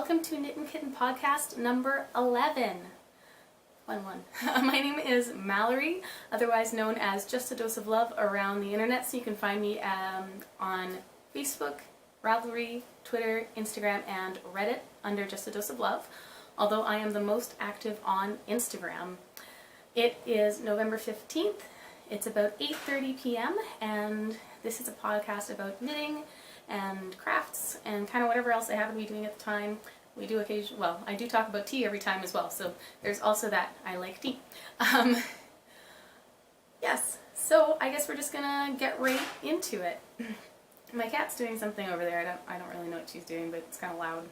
welcome to Knit and Kitten podcast number 11. My name is Mallory, otherwise known as Just a Dose of Love around the internet, so you can find me on Facebook, Ravelry, Twitter, Instagram, and Reddit under Just a Dose of Love, although I am the most active on Instagram. It is November 15th, it's about 8:30 p.m., and this is a podcast about knitting and crafts and kind of whatever else I happen to be doing at the time. We do occasionally, well, I do talk about tea every time as well, so there's also that. I like tea. Yes, so I guess we're just gonna get right into it. My cat's doing something over there. I don't really know what she's doing, but it's kind of loud.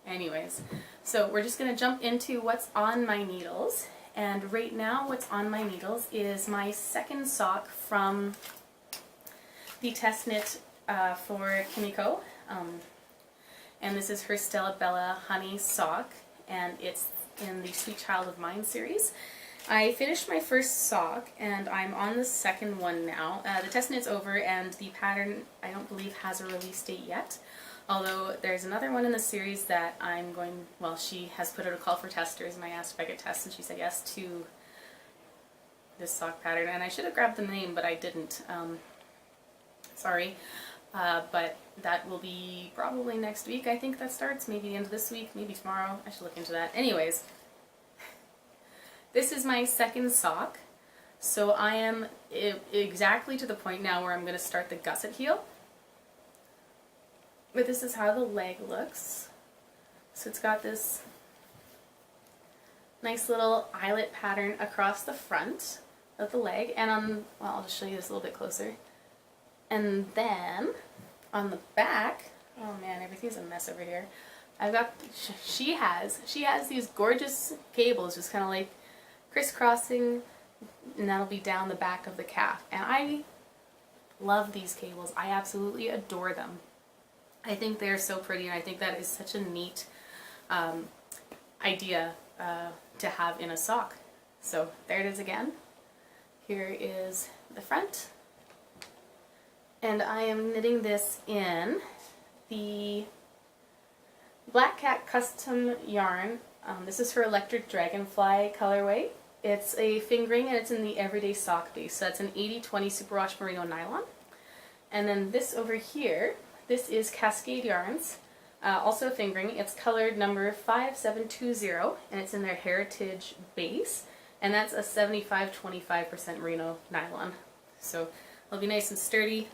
Anyways, so we're just gonna jump into what's on my needles, and right now what's on my needles is my second sock from the test knit for Kimiko, and this is her Stella Bella Honey sock, and it's in the Sweet Child of Mine series. I finished my first sock and I'm on the second one now. The test knit's over and the pattern I don't believe has a release date yet, although there's another one in the series that I'm going, well, she has put out a call for testers and I asked if I could test and she said yes to this sock pattern, and I should have grabbed the name but I didn't. Sorry, but that will be probably next week. I think that starts, maybe the end of this week, maybe tomorrow. I should look into that. Anyways, this is my second sock, so I am exactly to the point now where I'm going to start the gusset heel. But this is how the leg looks. So it's got this nice little eyelet pattern across the front of the leg, and on, well, I'll just show you this a little bit closer. And then on the back, oh man, everything's a mess over here. I've got, she has these gorgeous cables just kind of like crisscrossing, and that'll be down the back of the calf. And I love these cables. I absolutely adore them. I think they're so pretty, and I think that is such a neat idea to have in a sock. So there it is again. Here is the front. And I am knitting this in the Black Cat Custom yarn. This is her Electric Dragonfly colorway. It's a fingering and it's in the Everyday Sock base. So that's an 80-20 Superwash Merino Nylon. And then this over here, this is Cascade yarns, also fingering. It's colored number 5720 and it's in their Heritage base. And that's a 75-25% Merino Nylon. So it'll be nice and sturdy.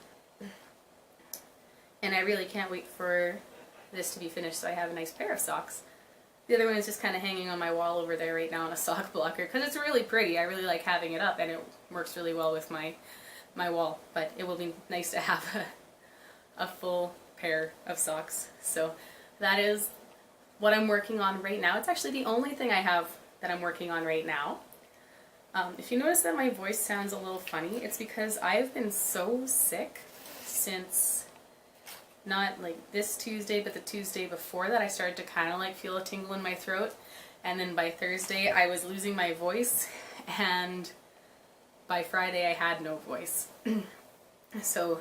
And I really can't wait for this to be finished so I have a nice pair of socks. The other one is just kind of hanging on my wall over there right now on a sock blocker because it's really pretty. I really like having it up and it works really well with my wall. But it will be nice to have a full pair of socks. So that is what I'm working on right now. It's actually the only thing I have that I'm working on right now. If you notice that my voice sounds a little funny, it's because I've been so sick since not like this Tuesday, but the Tuesday before that I started to kind of like feel a tingle in my throat, and then by Thursday I was losing my voice, and by Friday I had no voice. So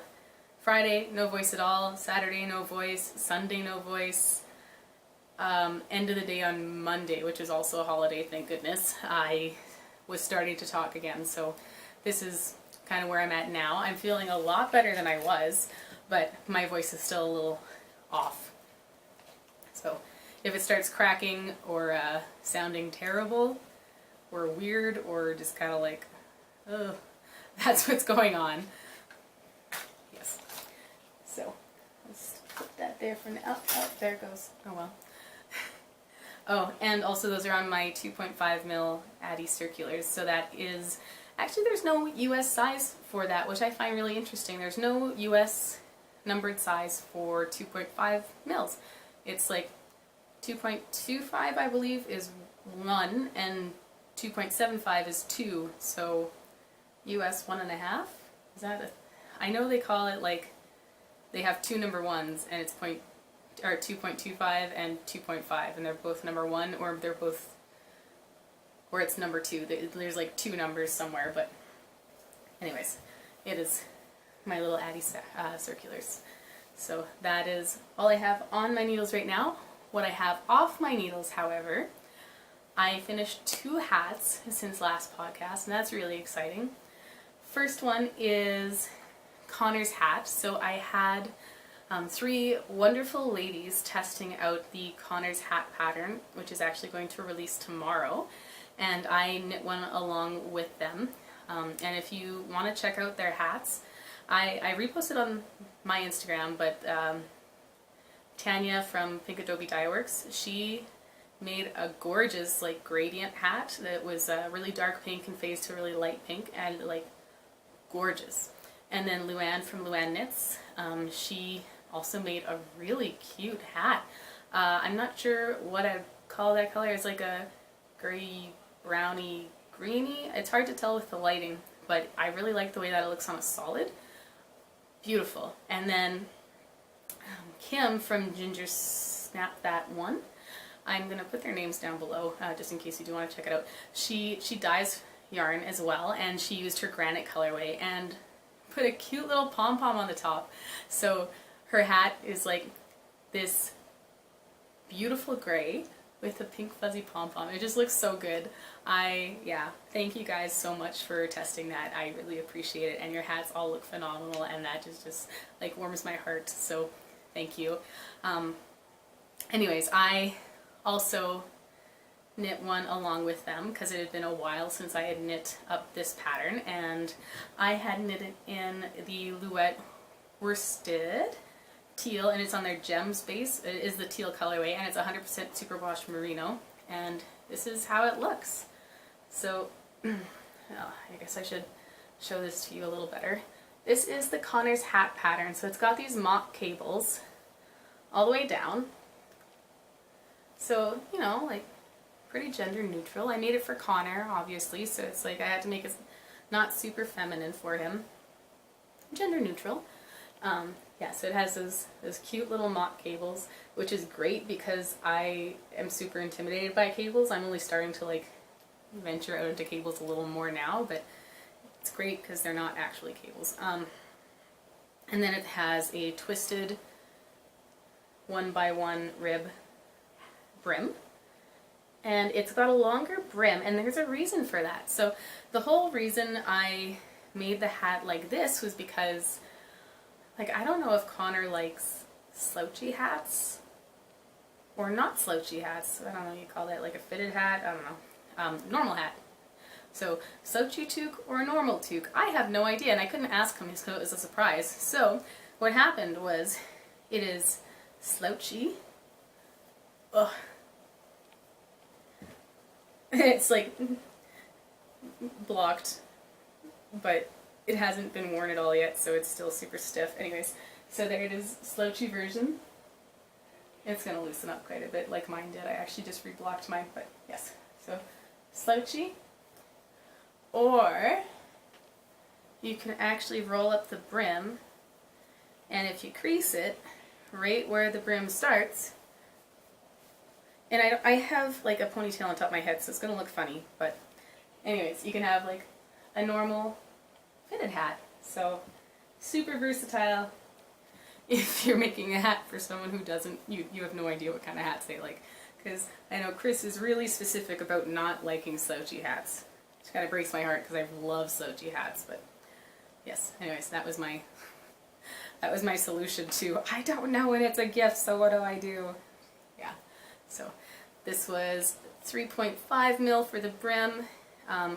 Friday, no voice at all, Saturday, no voice, Sunday, no voice, end of the day on Monday, which is also a holiday, thank goodness, I was starting to talk again. So this is kind of where I'm at now. I'm feeling a lot better than I was, but my voice is still a little off. So if it starts cracking or sounding terrible or weird or just kind of like, ugh, that's what's going on. Yes. So let's put that there for now. Oh, there it goes. Oh well. Oh, and also those are on my 2.5 mil Addi circulars. So that is, actually there's no US size for that, which I find really interesting. There's no US numbered size for 2.5 mils. It's like 2.25 I believe is 1 and 2.75 is 2, so US 1.5? Is that a, I know they call it like, they have two number ones and it's 2.25 and 2.5 and they're both number 1, or they're both, or it's number 2. There's like two numbers somewhere, but anyways, it is my little Addi circulars. So that is all I have on my needles right now. What I have off my needles, however, I finished 2 hats since last podcast, and that's really exciting. First one is Connor's hat. So I had 3 wonderful ladies testing out the Connor's hat pattern, which is actually going to release tomorrow, and I knit one along with them. And if you want to check out their hats, I reposted on my Instagram, but Tanya from Pink Adobe Dye Works, she made a gorgeous like gradient hat that was really dark pink and phased to really light pink, and like gorgeous. And then Luanne from Luanne Knits, she also made a really cute hat. I'm not sure what I'd call that color. It's like a gray, browny, greeny. It's hard to tell with the lighting, but I really like the way that it looks on a solid. Beautiful. And then Kim from Ginger Snap That One. I'm going to put their names down below just in case you do want to check it out. She dyes yarn as well, and she used her granite colorway and put a cute little pom-pom on the top. So her hat is like this beautiful gray with a pink fuzzy pom-pom. It just looks so good. Yeah, thank you guys so much for testing that. I really appreciate it, and your hats all look phenomenal, and that just like warms my heart, so thank you. Anyways, I also knit one along with them because it had been a while since I had knit up this pattern, and I had knitted in the Louet worsted teal, and it's on their gems base. It is the teal colorway, and it's 100% superwash merino, and this is how it looks. So well, I guess I should show this to you a little better. This is the Connor's hat pattern. So it's got these mock cables all the way down, so you know, like pretty gender neutral. I made it for Connor, obviously, so it's like I had to make it not super feminine for him. Gender neutral. Yeah, so it has those cute little mock cables, which is great because I am super intimidated by cables. I'm only starting to like venture out into cables a little more now, but it's great because they're not actually cables. And then it has a twisted 1x1 rib brim, and it's got a longer brim, and there's a reason for that. So the whole reason I made the hat like this was because, like, I don't know if Connor likes slouchy hats or not slouchy hats. I don't know, you call that like a fitted hat, I don't know. Normal hat. So slouchy toque or normal toque, I have no idea, and I couldn't ask him because it was a surprise. So what happened was, it is slouchy. Ugh. It's like blocked, but it hasn't been worn at all yet, so it's still super stiff. Anyways, so there it is, slouchy version. It's going to loosen up quite a bit like mine did. I actually just reblocked mine, but yes. So slouchy, or you can actually roll up the brim, and if you crease it right where the brim starts, and I have like a ponytail on top of my head, so it's going to look funny, but anyways, you can have like a normal fitted hat. So super versatile if you're making a hat for someone who doesn't, you have no idea what kind of hats they like. Because I know Chris is really specific about not liking slouchy hats. Which kind of breaks my heart because I love slouchy hats, but yes, anyways, that was my solution to, I don't know when it's a gift, so what do I do? Yeah, so this was 3.5 mil for the brim,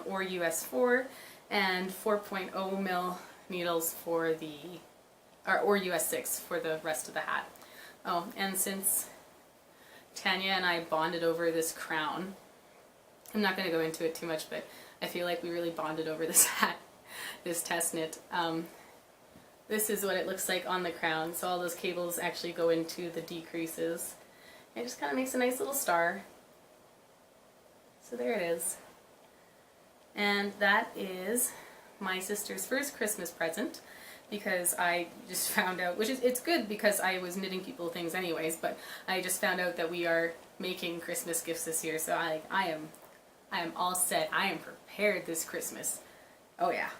or US 4, and 4.0 mil needles for the, or US 6 for the rest of the hat. Oh, and since Tanya and I bonded over this crown, I'm not going to go into it too much, but I feel like we really bonded over this hat, this test knit. This is what it looks like on the crown, so all those cables actually go into the decreases. It just kind of makes a nice little star. So there it is. And that is my sister's first Christmas present, because I just found out, which is, it's good because I was knitting people things anyways, but I just found out that we are making Christmas gifts this year, so I am all set. I am prepared this Christmas. Oh yeah.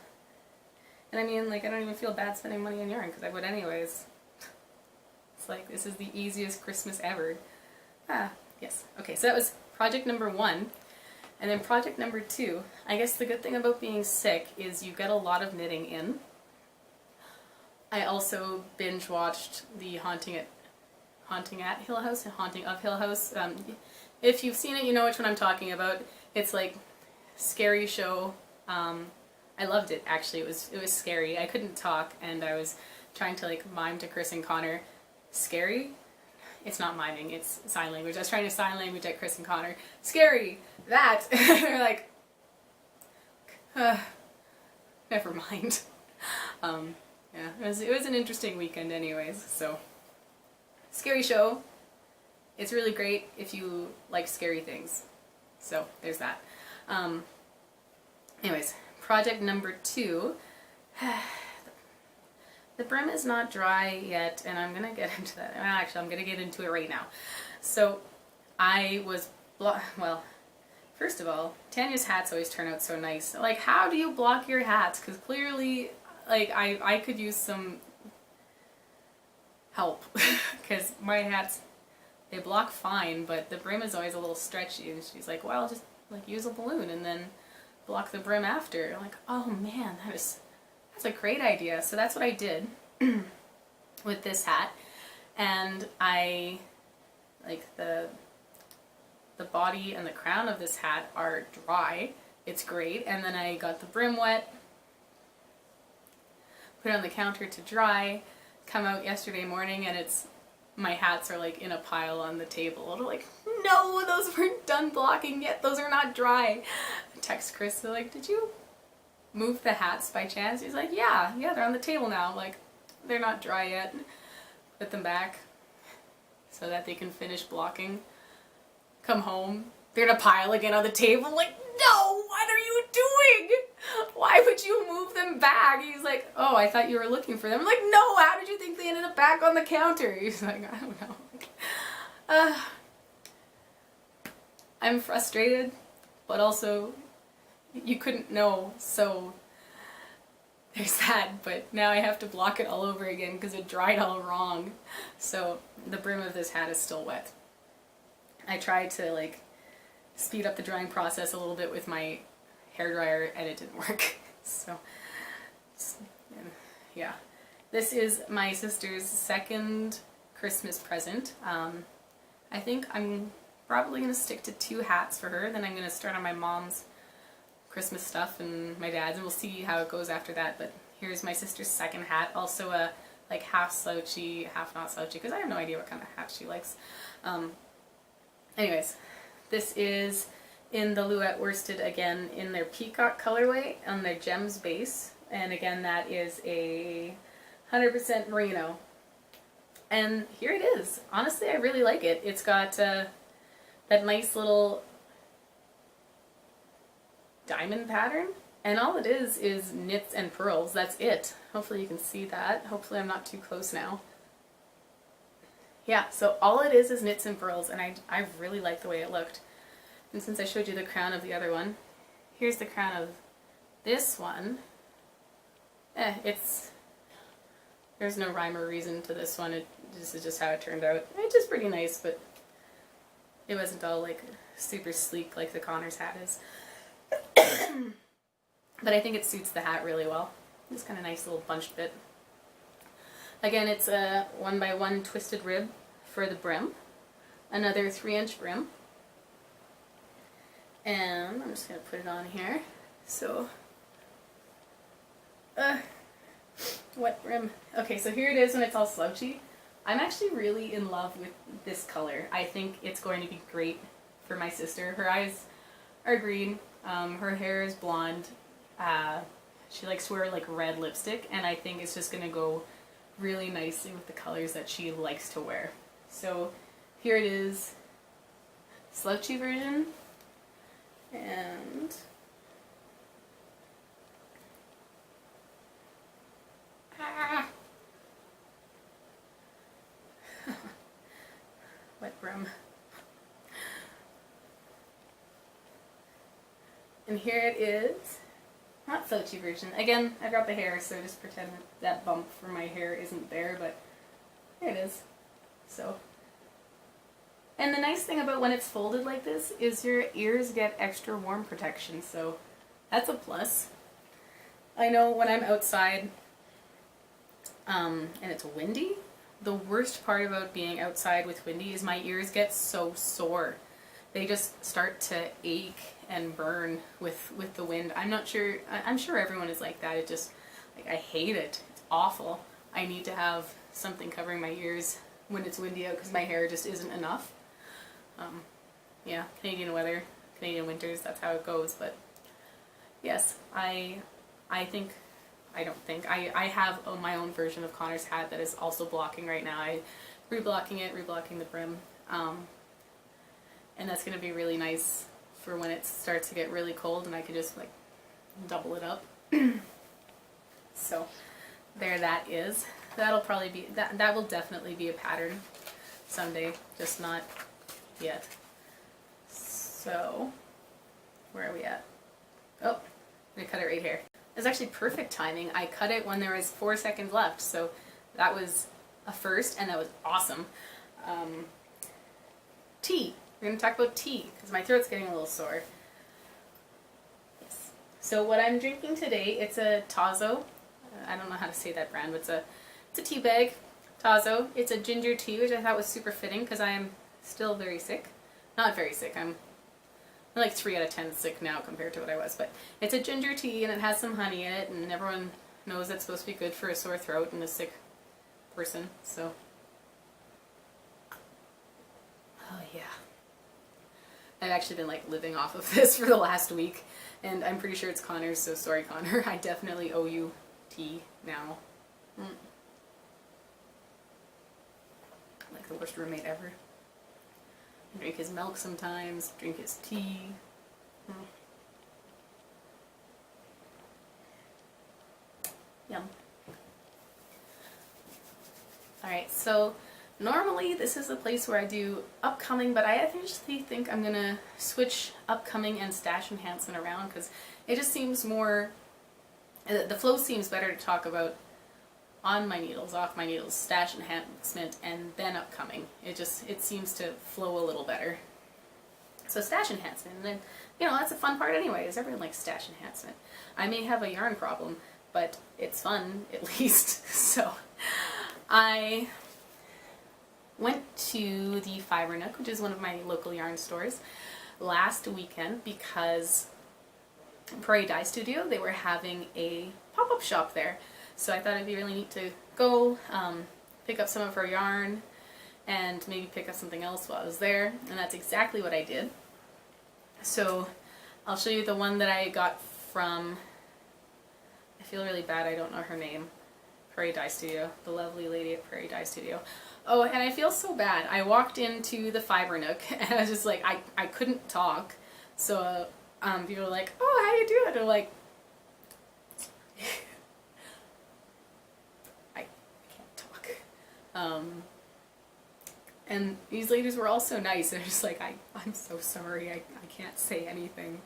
And I mean, like, I don't even feel bad spending money on yarn because I would anyways. It's like, this is the easiest Christmas ever. Ah, yes. Okay, so that was project number 1. And then project number 2, I guess the good thing about being sick is you get a lot of knitting in. I also binge watched the Haunting of Hill House. If you've seen it, you know which one I'm talking about. It's like scary show. I loved it, actually. It was scary. I couldn't talk, and I was trying to like mime to Chris and Connor. Scary? It's not miming, it's sign language. I was trying to sign language at Chris and Connor. Scary! That! They're like, never mind. Yeah, it was an interesting weekend anyways, so. Scary show. It's really great if you like scary things. So, there's that. Anyways, project number 2. The brim is not dry yet, and I'm gonna get into that. Actually, I'm gonna get into it right now. So, I was, well, first of all, Tanya's hats always turn out so nice. Like, how do you block your hats? Because clearly, like, I could use some help. Because my hats, they block fine, but the brim is always a little stretchy. And she's like, well, just, like, use a balloon and then block the brim after. I'm like, oh man, that's a great idea. So that's what I did with this hat. And I, like, the body and the crown of this hat are dry. It's great. And then I got the brim wet, put it on the counter to dry, come out yesterday morning, and my hats are like in a pile on the table. I'm like, no, those weren't done blocking yet. Those are not dry. I text Chris, they're like, did you move the hats by chance? He's like, yeah, they're on the table now. I'm like, they're not dry yet. Put them back so that they can finish blocking. Come home, they're in a pile again on the table. I'm like, no, what are you doing? Why would you move them back? He's like, oh, I thought you were looking for them. I'm like, no, how did you think they ended up back on the counter? He's like, I don't know. I'm frustrated, but also you couldn't know, so there's that. But now I have to block it all over again because it dried all wrong. So the brim of this hat is still wet. I tried to like speed up the drying process a little bit with my hairdryer and it didn't work. So yeah, this is my sister's second Christmas present. I think I'm probably gonna stick to 2 hats for her, then I'm gonna start on my mom's Christmas stuff and my dad's, and we'll see how it goes after that. But here's my sister's second hat, also a like half slouchy, half not slouchy, because I have no idea what kind of hat she likes. Anyways, this is in the Louet worsted again in their Peacock colorway on their gems base, and again that is a 100% merino. And here it is. Honestly, I really like it. It's got that nice little diamond pattern, and all it is knits and purls. That's it. Hopefully you can see that. Hopefully I'm not too close now. Yeah, so all it is knits and purls, and I really like the way it looked. And since I showed you the crown of the other one, here's the crown of this one. There's no rhyme or reason to this one. This is just how it turned out. It's just pretty nice, but it wasn't all like super sleek like the Connor's hat is. But I think it suits the hat really well. It's kind of nice little bunched bit. Again, it's a 1x1 twisted rib for the brim. Another 3-inch brim. And I'm just going to put it on here. So, wet brim. Okay, so here it is when it's all slouchy. I'm actually really in love with this color. I think it's going to be great for my sister. Her eyes are green. Her hair is blonde. She likes to wear like red lipstick, and I think it's just going to go really nicely with the colors that she likes to wear. So here it is, slouchy version, and wet brim. And here it is, not slouchy version. Again, I got the hair, so just pretend that bump for my hair isn't there, but here it is. So, and the nice thing about when it's folded like this is your ears get extra warm protection, so that's a plus. I know when I'm outside and it's windy, the worst part about being outside with windy is my ears get so sore. They just start to ache and burn with the wind. I'm sure everyone is like that. It just, like, I hate it. It's awful. I need to have something covering my ears when it's windy out because my hair just isn't enough. Yeah, Canadian weather, Canadian winters, that's how it goes. But yes, I have my own version of Connor's hat that is also blocking right now. I'm reblocking the brim. And that's going to be really nice for when it starts to get really cold and I can just like double it up. So there that is. That'll probably be, that will definitely be a pattern someday, just not yet. So, where are we at? Oh, I'm going to cut it right here. It's actually perfect timing. I cut it when there was 4 seconds left, so that was a first and that was awesome. Tea. We're going to talk about tea because my throat's getting a little sore. Yes. So what I'm drinking today, it's a Tazo. I don't know how to say that brand, but it's a tea bag. Tazo. It's a ginger tea, which I thought was super fitting because I am still very sick. Not very sick. I'm like 3 out of 10 sick now compared to what I was. But it's a ginger tea and it has some honey in it, and everyone knows it's supposed to be good for a sore throat and a sick person. So, oh yeah. I've actually been like living off of this for the last week, and I'm pretty sure it's Connor's, so sorry Connor, I definitely owe you tea now. Like the worst roommate ever. I drink his milk sometimes, drink his tea. Yum. Alright, so normally this is a place where I do upcoming, but I actually think I'm gonna switch upcoming and stash enhancement around because it just seems more, the flow seems better to talk about on my needles, off my needles, stash enhancement, and then upcoming. It seems to flow a little better. So stash enhancement, and then, you know, that's a fun part anyways. Everyone likes stash enhancement. I may have a yarn problem, but it's fun, at least. So I went to the Fiber Nook, which is one of my local yarn stores, last weekend because Prairie Dye Studio, they were having a pop-up shop there. So I thought it'd be really neat to go pick up some of her yarn and maybe pick up something else while I was there, and that's exactly what I did. So I'll show you the one that I got from, I feel really bad I don't know her name, Prairie Dye Studio, the lovely lady at Prairie Dye Studio. Oh, and I feel so bad. I walked into the Fiber Nook and I was just like, I couldn't talk. So people were like, oh, how you doing? I'm like, I can't talk. And these ladies were all so nice. They're just like, I'm so sorry. I can't say anything.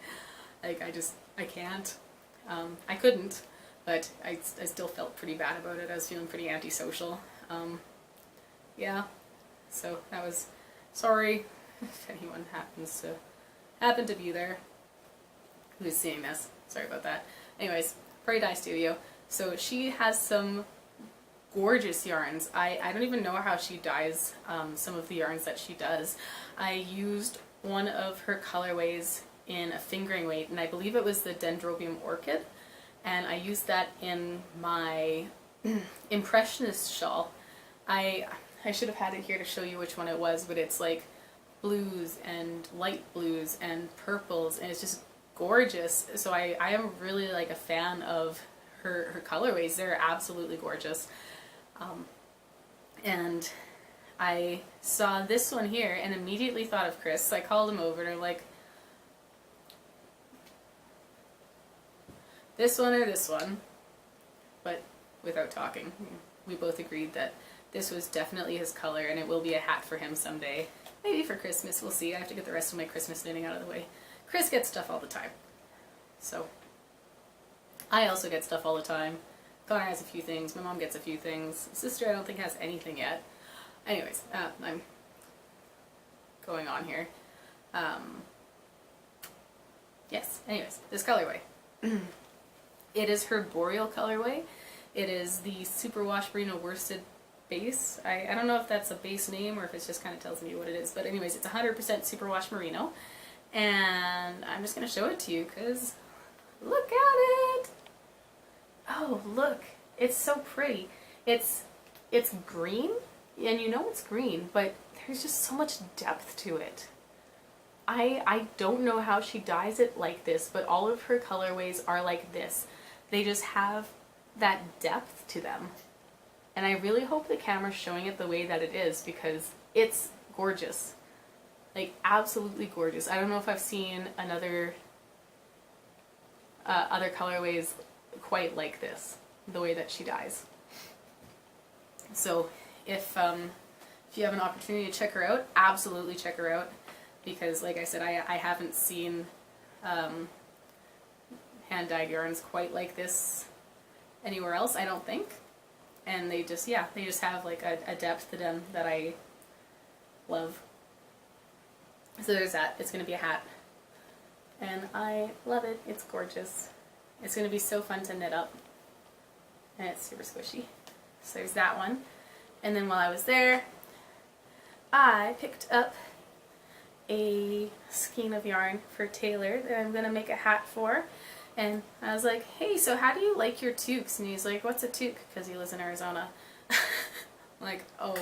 Like, I can't. I couldn't, but I still felt pretty bad about it. I was feeling pretty antisocial. Yeah, so that was, sorry if anyone happened to be there who's seeing this. Sorry about that. Anyways, Prairie Dye Studio. So she has some gorgeous yarns. I don't even know how she dyes some of the yarns that she does. I used one of her colorways in a fingering weight, and I believe it was the Dendrobium Orchid, and I used that in my Impressionist shawl. I should have had it here to show you which one it was, but it's like blues and light blues and purples, and it's just gorgeous. So I am really like a fan of her colorways. They're absolutely gorgeous. And I saw this one here and immediately thought of Chris. So I called him over and I'm like, this one or this one? But without talking, we both agreed that this was definitely his color, and it will be a hat for him someday. Maybe for Christmas, we'll see. I have to get the rest of my Christmas knitting out of the way. Chris gets stuff all the time. So, I also get stuff all the time. Connor has a few things, my mom gets a few things. Sister I don't think has anything yet. anyways, I'm going on here. Yes, anyways, this colorway. It is her Boreal colorway. It is the Superwash Merino worsted base. I don't know if that's a base name or if it just kind of tells me what it is, but anyways, it's 100% Superwash Merino. And I'm just going to show it to you because look at it! Oh, look! It's so pretty. It's green, and you know it's green, but there's just so much depth to it. I don't know how she dyes it like this, but all of her colorways are like this. They just have that depth to them. And I really hope the camera's showing it the way that it is because it's gorgeous. Like, absolutely gorgeous. I don't know if I've seen other colorways quite like this, the way that she dyes. So if you have an opportunity to check her out, absolutely check her out. Because, like I said, I haven't seen hand-dyed yarns quite like this anywhere else, I don't think. And they just, yeah, they just have like a depth to them that I love. So there's that. It's going to be a hat. And I love it. It's gorgeous. It's going to be so fun to knit up. And it's super squishy. So there's that one. And then while I was there, I picked up a skein of yarn for Taylor that I'm going to make a hat for. And I was like, hey, so how do you like your toques? And he's like, what's a toque? Because he lives in Arizona. I'm like, oh,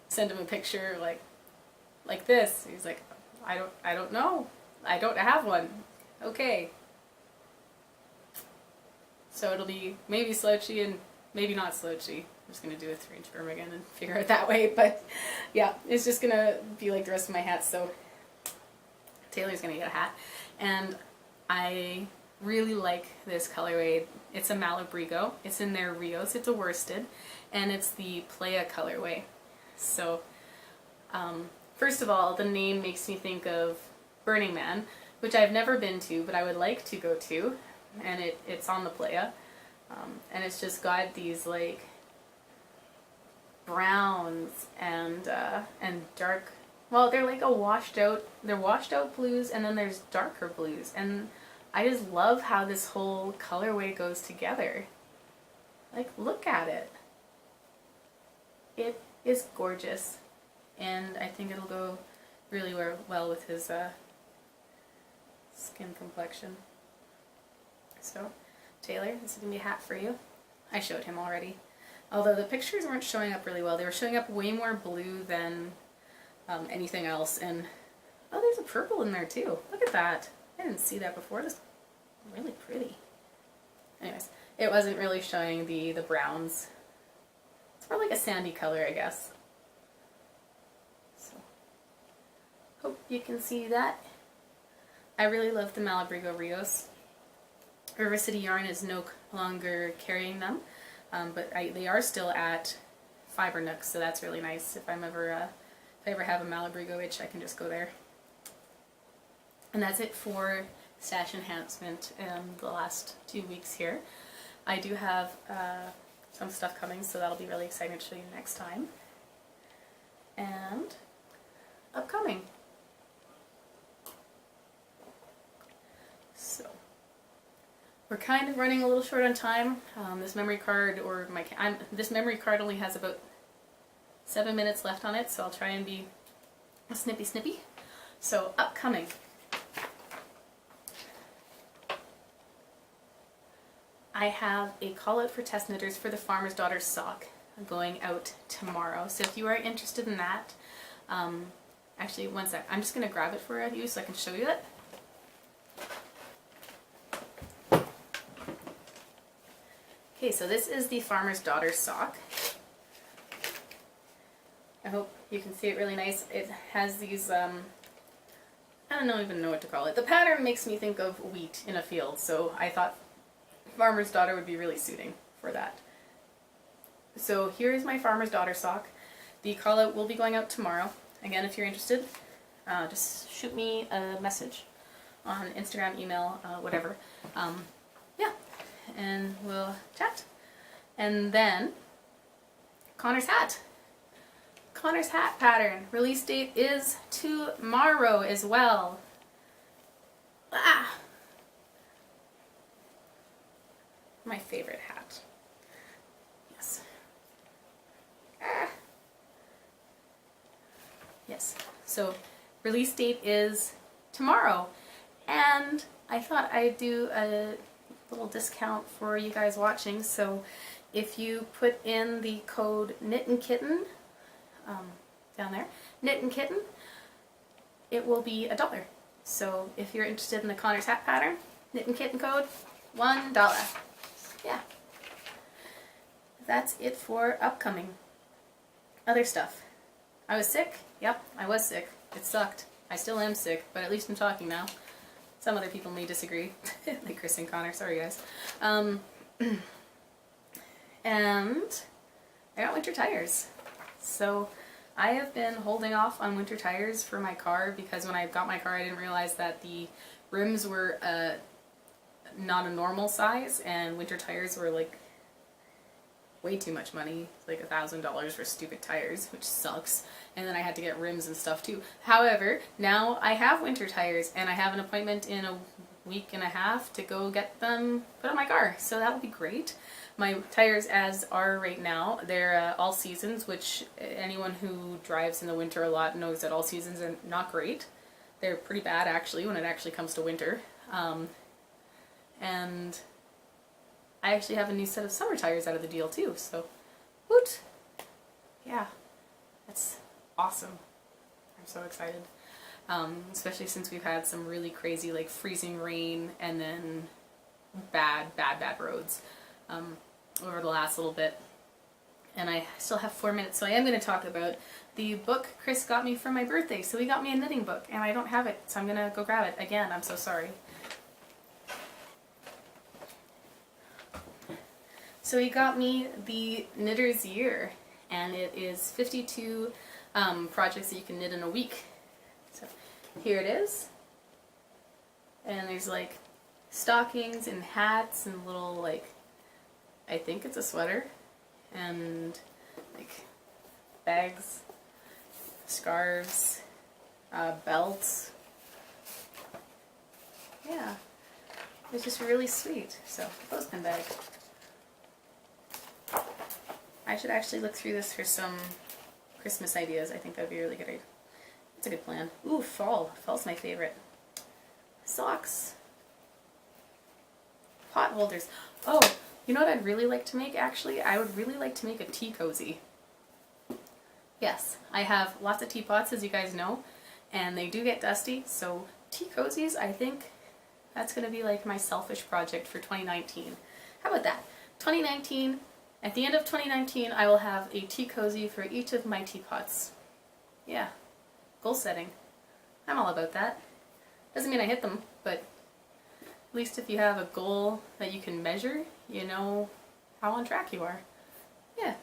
send him a picture like this. He's like, I don't know. I don't have one. Okay. So it'll be maybe slouchy and maybe not slouchy. I'm just going to do a 3-inch berm again and figure it that way. But yeah, it's just going to be like the rest of my hats. So Taylor's going to get a hat. And I really like this colorway. It's a Malabrigo. It's in their Rios. It's a worsted. And it's the Playa colorway. So first of all, the name makes me think of Burning Man, which I've never been to, but I would like to go to. And it's on the Playa. And it's just got these like browns and dark, well, they're like they're washed out blues, and then there's darker blues, and I just love how this whole colorway goes together. Like, look at it. It is gorgeous, and I think it'll go really well with his skin complexion. So, Taylor, this is going to be a hat for you. I showed him already. Although the pictures weren't showing up really well. They were showing up way more blue than anything else. And, oh, there's a purple in there too. Look at that. I didn't see that before. It's really pretty. Anyways, it wasn't really showing the browns. It's more like a sandy color, I guess. So, hope you can see that. I really love the Malabrigo Rios. River City Yarn is no longer carrying them, but they are still at Fiber Nook, so that's really nice. If I ever have a Malabrigo itch, I can just go there. And that's it for stash enhancement in the last 2 weeks here. I do have some stuff coming, so that'll be really exciting to show you next time. And upcoming. So we're kind of running a little short on time. This memory card this memory card only has about 7 minutes left on it, so I'll try and be snippy. So upcoming. I have a call out for test knitters for the Farmer's Daughter sock going out tomorrow. So if you are interested in that, actually one sec, I'm just going to grab it for you so I can show you it. Okay, so this is the Farmer's Daughter sock. I hope you can see it really nice. It has these, I don't even know what to call it. The pattern makes me think of wheat in a field, so I thought Farmer's Daughter would be really suiting for that. So here's my Farmer's Daughter sock. The call out will be going out tomorrow. Again, if you're interested, just shoot me a message on Instagram, email, whatever. Yeah. And we'll chat. And then Connor's hat. Connor's hat pattern. Release date is tomorrow as well. Ah! My favorite hat. Yes. Ah! Yes. So, release date is tomorrow. And I thought I'd do a little discount for you guys watching. So, if you put in the code knittin'kitten, down there, knittin'kitten, it will be $1. So if you're interested in the Connor's hat pattern, knittin'kitten code, $1. Yeah. That's it for upcoming. Other stuff. I was sick. Yep, I was sick. It sucked. I still am sick, but at least I'm talking now. Some other people may disagree. Like Chris and Connor. Sorry, guys. And I got winter tires. So I have been holding off on winter tires for my car because when I got my car I didn't realize that the rims were not a normal size and winter tires were like way too much money, like $1,000 for stupid tires, which sucks. And then I had to get rims and stuff too. However, now I have winter tires and I have an appointment in a week and a half to go get them put on my car, so that'll be great. My tires as are right now, they're all seasons, which anyone who drives in the winter a lot knows that all seasons are not great. They're pretty bad actually when it actually comes to winter. And I actually have a new set of summer tires out of the deal too, so woot! Yeah, that's awesome. I'm so excited. Especially since we've had some really crazy like freezing rain and then bad roads over the last little bit. And I still have 4 minutes, so I am going to talk about the book Chris got me for my birthday. So he got me a knitting book and I don't have it, so I'm going to go grab it again. I'm so sorry. So he got me the Knitter's Year, and it is 52 projects that you can knit in a week. So here it is, and there's like stockings and hats and little like, I think it's a sweater, and like bags, scarves, belts. Yeah, it's just really sweet. So clothespin bag. I should actually look through this for some Christmas ideas. I think that'd be a really good idea. It's a good plan. Ooh, fall. Fall's my favorite. Socks. Pot holders. Oh, you know what I'd really like to make actually? I would really like to make a tea cozy. Yes, I have lots of teapots, as you guys know, and they do get dusty, so tea cozies, I think that's going to be like my selfish project for 2019. How about that? 2019, at the end of 2019, I will have a tea cozy for each of my teapots. Yeah, goal setting. I'm all about that. Doesn't mean I hit them, but at least if you have a goal that you can measure, you know how on track you are. Yeah.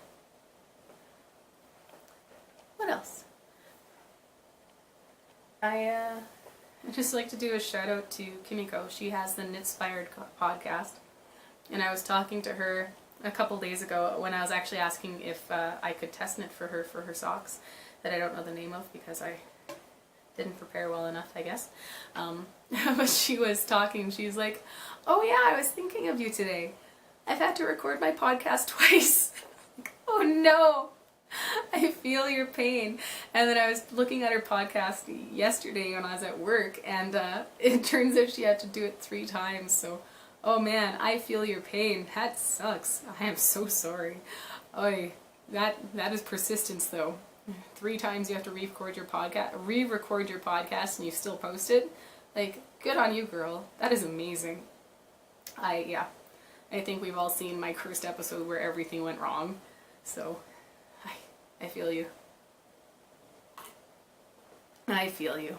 What else? I just like to do a shout out to Kimiko. She has the Knitspired podcast, and I was talking to her a couple days ago when I was actually asking if I could test knit for her socks that I don't know the name of because I didn't prepare well enough, I guess. But she was talking, she's like, oh yeah, I was thinking of you today. I've had to record my podcast twice. Like, oh no, I feel your pain. And then I was looking at her podcast yesterday when I was at work, and it turns out she had to do it 3 times, so oh man, I feel your pain. That sucks. I am so sorry. Oy, that is persistence though. 3 times you have to re-record your podcast and you still post it. Like, good on you, girl. That is amazing. I think we've all seen my cursed episode where everything went wrong. So, I feel you. I feel you.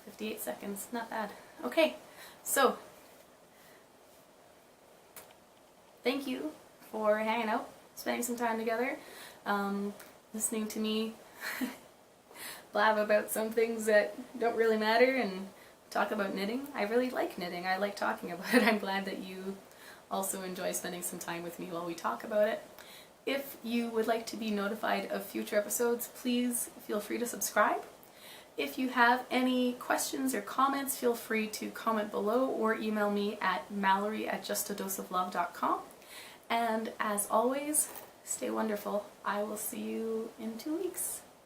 58 seconds. Not bad. Okay. So, thank you for hanging out, spending some time together, listening to me blab about some things that don't really matter and talk about knitting. I really like knitting. I like talking about it. I'm glad that you also enjoy spending some time with me while we talk about it. If you would like to be notified of future episodes, please feel free to subscribe. If you have any questions or comments, feel free to comment below or email me at mallory@JustADoseOfLove.com. And as always, stay wonderful. I will see you in 2 weeks.